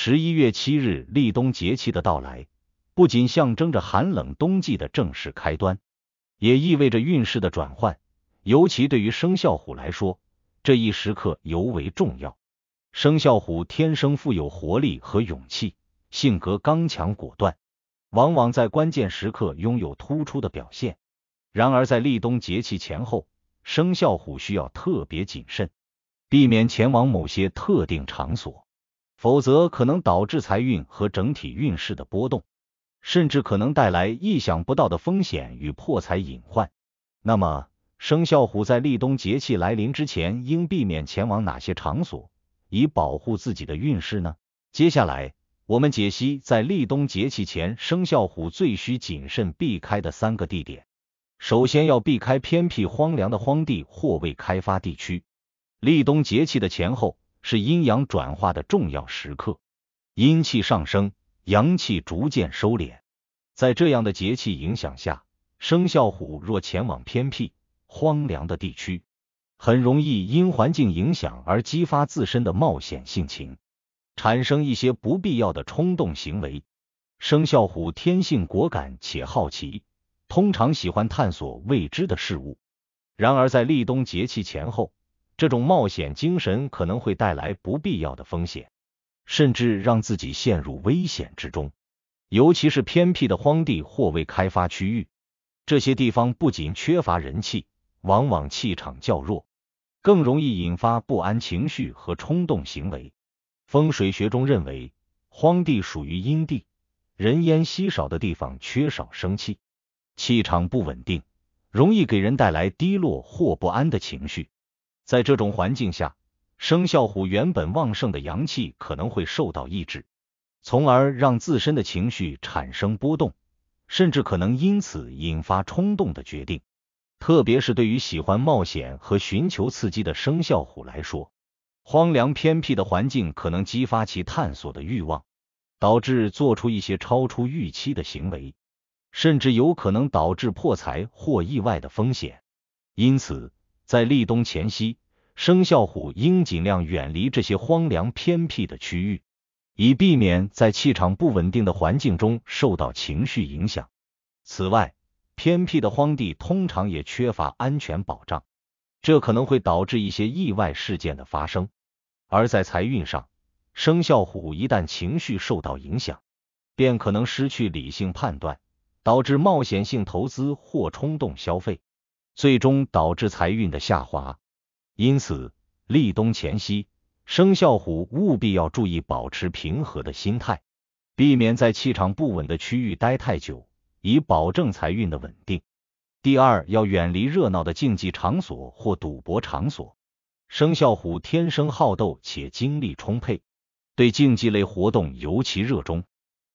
11月7日立冬节气的到来，不仅象征着寒冷冬季的正式开端，也意味着运势的转换，尤其对于生肖虎来说，这一时刻尤为重要。生肖虎天生富有活力和勇气，性格刚强果断，往往在关键时刻拥有突出的表现。然而在立冬节气前后，生肖虎需要特别谨慎，避免前往某些特定场所，否则可能导致财运和整体运势的波动，甚至可能带来意想不到的风险与破财隐患。那么，生肖虎在立冬节气来临之前应避免前往哪些场所，以保护自己的运势呢？接下来，我们解析在立冬节气前生肖虎最需谨慎避开的3个地点。首先要避开偏僻荒凉的荒地或未开发地区。立冬节气的前后是阴阳转化的重要时刻，阴气上升，阳气逐渐收敛。在这样的节气影响下，生肖虎若前往偏僻荒凉的地区，很容易因环境影响而激发自身的冒险性情，产生一些不必要的冲动行为。生肖虎天性果敢且好奇，通常喜欢探索未知的事物。然而在立冬节气前后，这种冒险精神可能会带来不必要的风险，甚至让自己陷入危险之中。尤其是偏僻的荒地或未开发区域，这些地方不仅缺乏人气，往往气场较弱，更容易引发不安情绪和冲动行为。风水学中认为，荒地属于阴地，人烟稀少的地方缺少生气，气场不稳定，容易给人带来低落或不安的情绪。在这种环境下，生肖虎原本旺盛的阳气可能会受到抑制，从而让自身的情绪产生波动，甚至可能因此引发冲动的决定。特别是对于喜欢冒险和寻求刺激的生肖虎来说，荒凉偏僻的环境可能激发其探索的欲望，导致做出一些超出预期的行为，甚至有可能导致破财或意外的风险。因此，在立冬前夕，生肖虎应尽量远离这些荒凉偏僻的区域，以避免在气场不稳定的环境中受到情绪影响。此外，偏僻的荒地通常也缺乏安全保障，这可能会导致一些意外事件的发生。而在财运上，生肖虎一旦情绪受到影响，便可能失去理性判断，导致冒险性投资或冲动消费，最终导致财运的下滑。因此，立冬前夕，生肖虎务必要注意保持平和的心态，避免在气场不稳的区域待太久，以保证财运的稳定。第二，要远离热闹的竞技场所或赌博场所。生肖虎天生好斗且精力充沛，对竞技类活动尤其热衷。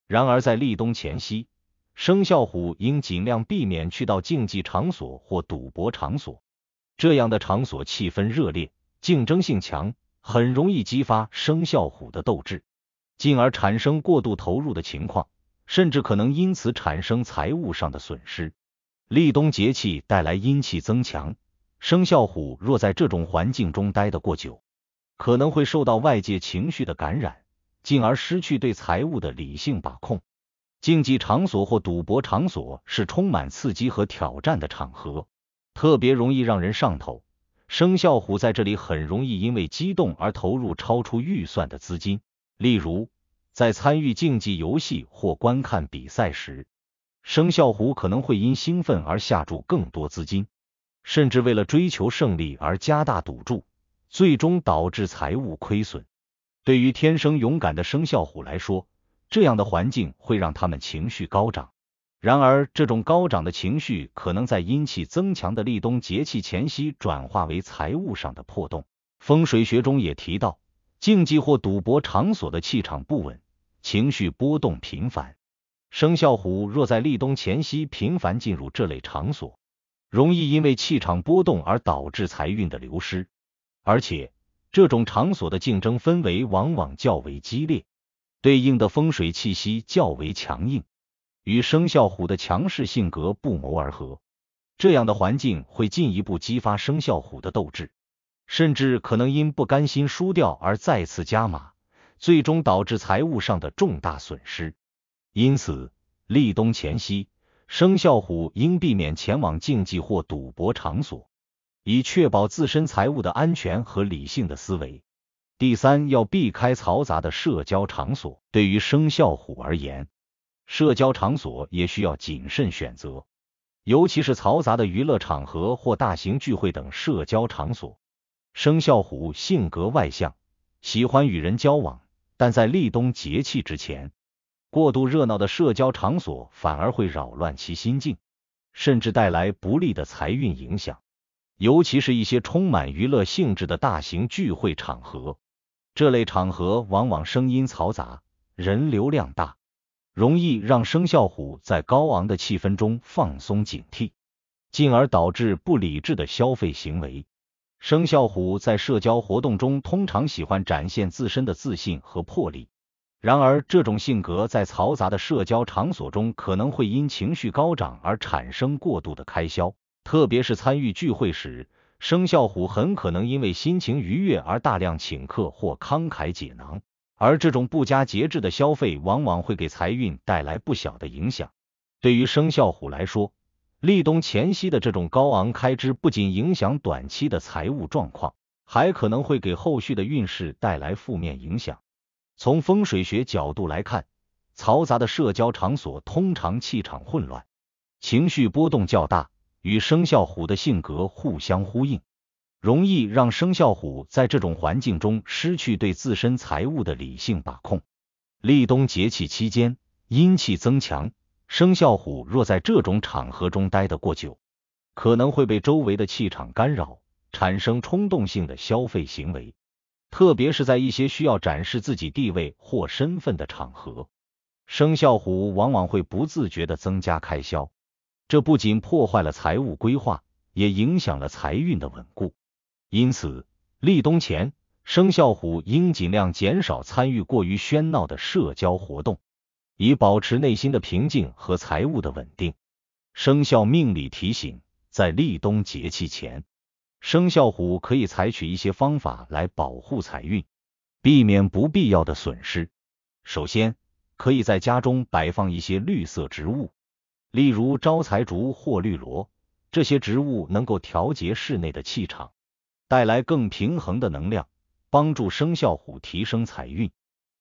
然而在立冬前夕，生肖虎应尽量避免去到竞技场所或赌博场所，这样的场所气氛热烈，竞争性强，很容易激发生肖虎的斗志，进而产生过度投入的情况，甚至可能因此产生财务上的损失。立冬节气带来阴气增强，生肖虎若在这种环境中待得过久，可能会受到外界情绪的感染，进而失去对财务的理性把控。竞技场所或赌博场所是充满刺激和挑战的场合，特别容易让人上头。生肖虎在这里很容易因为激动而投入超出预算的资金，例如在参与竞技游戏或观看比赛时，生肖虎可能会因兴奋而下注更多资金，甚至为了追求胜利而加大赌注，最终导致财务亏损。对于天生勇敢的生肖虎来说，这样的环境会让他们情绪高涨。然而，这种高涨的情绪可能在阴气增强的立冬节气前夕转化为财务上的破洞。风水学中也提到，竞技或赌博场所的气场不稳，情绪波动频繁。生肖虎若在立冬前夕频繁进入这类场所，容易因为气场波动而导致财运的流失，而且这种场所的竞争氛围往往较为激烈，对应的风水气息较为强硬，与生肖虎的强势性格不谋而合。这样的环境会进一步激发生肖虎的斗志，甚至可能因不甘心输掉而再次加码，最终导致财务上的重大损失。因此，立冬前夕，生肖虎应避免前往竞技或赌博场所，以确保自身财务的安全和理性的思维。第三，要避开嘈杂的社交场所。对于生肖虎而言，社交场所也需要谨慎选择，尤其是嘈杂的娱乐场合或大型聚会等社交场所。生肖虎性格外向，喜欢与人交往，但在立冬节气之前，过度热闹的社交场所反而会扰乱其心境，甚至带来不利的财运影响。尤其是一些充满娱乐性质的大型聚会场合，这类场合往往声音嘈杂，人流量大，容易让生肖虎在高昂的气氛中放松警惕，进而导致不理智的消费行为。生肖虎在社交活动中通常喜欢展现自身的自信和魄力，然而这种性格在嘈杂的社交场所中可能会因情绪高涨而产生过度的开销，特别是参与聚会时，生肖虎很可能因为心情愉悦而大量请客或慷慨解囊，而这种不加节制的消费往往会给财运带来不小的影响。对于生肖虎来说，立冬前夕的这种高昂开支不仅影响短期的财务状况，还可能会给后续的运势带来负面影响。从风水学角度来看，嘈杂的社交场所通常气场混乱，情绪波动较大，与生肖虎的性格互相呼应，容易让生肖虎在这种环境中失去对自身财务的理性把控。立冬节气期间，阴气增强，生肖虎若在这种场合中待得过久，可能会被周围的气场干扰，产生冲动性的消费行为，特别是在一些需要展示自己地位或身份的场合，生肖虎往往会不自觉地增加开销，这不仅破坏了财务规划，也影响了财运的稳固。因此，立冬前，生肖虎应尽量减少参与过于喧闹的社交活动，以保持内心的平静和财务的稳定。生肖命理提醒，在立冬节气前，生肖虎可以采取一些方法来保护财运，避免不必要的损失。首先，可以在家中摆放一些绿色植物，例如招财竹或绿萝，这些植物能够调节室内的气场，带来更平衡的能量，帮助生肖虎提升财运。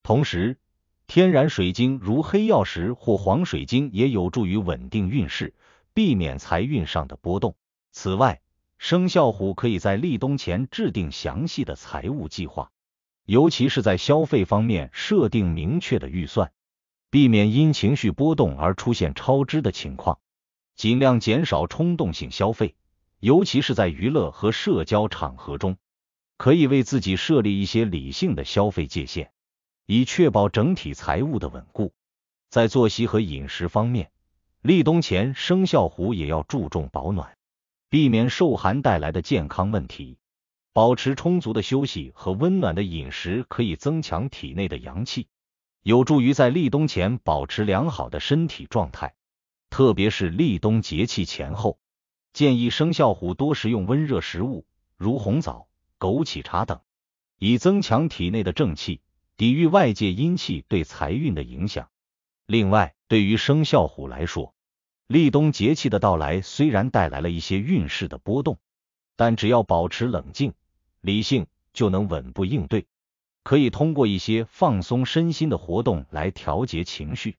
同时，天然水晶如黑曜石或黄水晶也有助于稳定运势，避免财运上的波动。此外，生肖虎可以在立冬前制定详细的财务计划，尤其是在消费方面设定明确的预算，避免因情绪波动而出现超支的情况，尽量减少冲动性消费，尤其是在娱乐和社交场合中，可以为自己设立一些理性的消费界限，以确保整体财务的稳固。在作息和饮食方面，立冬前生肖虎也要注重保暖，避免受寒带来的健康问题。保持充足的休息和温暖的饮食可以增强体内的阳气，有助于在立冬前保持良好的身体状态。特别是立冬节气前后，建议生肖虎多食用温热食物，如红枣、枸杞茶等，以增强体内的正气，抵御外界阴气对财运的影响。另外，对于生肖虎来说，立冬节气的到来虽然带来了一些运势的波动，但只要保持冷静、理性，就能稳步应对。可以通过一些放松身心的活动来调节情绪，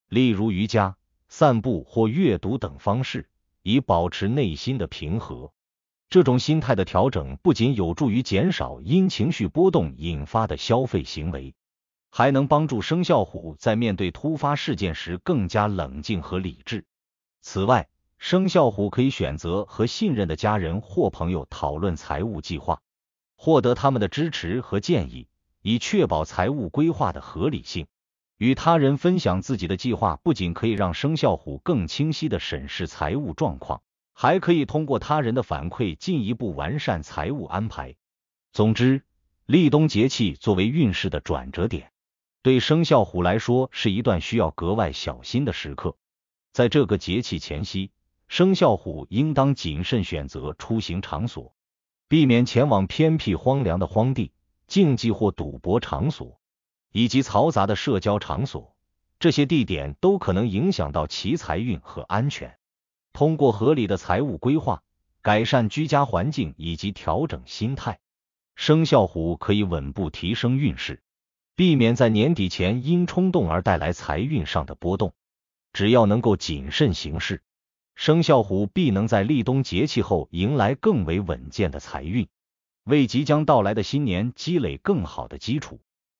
例如瑜伽、散步或阅读等方式，以保持内心的平和。这种心态的调整不仅有助于减少因情绪波动引发的消费行为，还能帮助生肖虎在面对突发事件时更加冷静和理智。此外，生肖虎可以选择和信任的家人或朋友讨论财务计划，获得他们的支持和建议，以确保财务规划的合理性。与他人分享自己的计划不仅可以让生肖虎更清晰地审视财务状况，还可以通过他人的反馈进一步完善财务安排。总之，立冬节气作为运势的转折点，对生肖虎来说是一段需要格外小心的时刻。在这个节气前夕，生肖虎应当谨慎选择出行场所，避免前往偏僻荒凉的荒地、竞技或赌博场所，以及嘈杂的社交场所，这些地点都可能影响到其财运和安全。通过合理的财务规划，改善居家环境以及调整心态，生肖虎可以稳步提升运势，避免在年底前因冲动而带来财运上的波动。只要能够谨慎行事，生肖虎必能在立冬节气后迎来更为稳健的财运，为即将到来的新年积累更好的基础。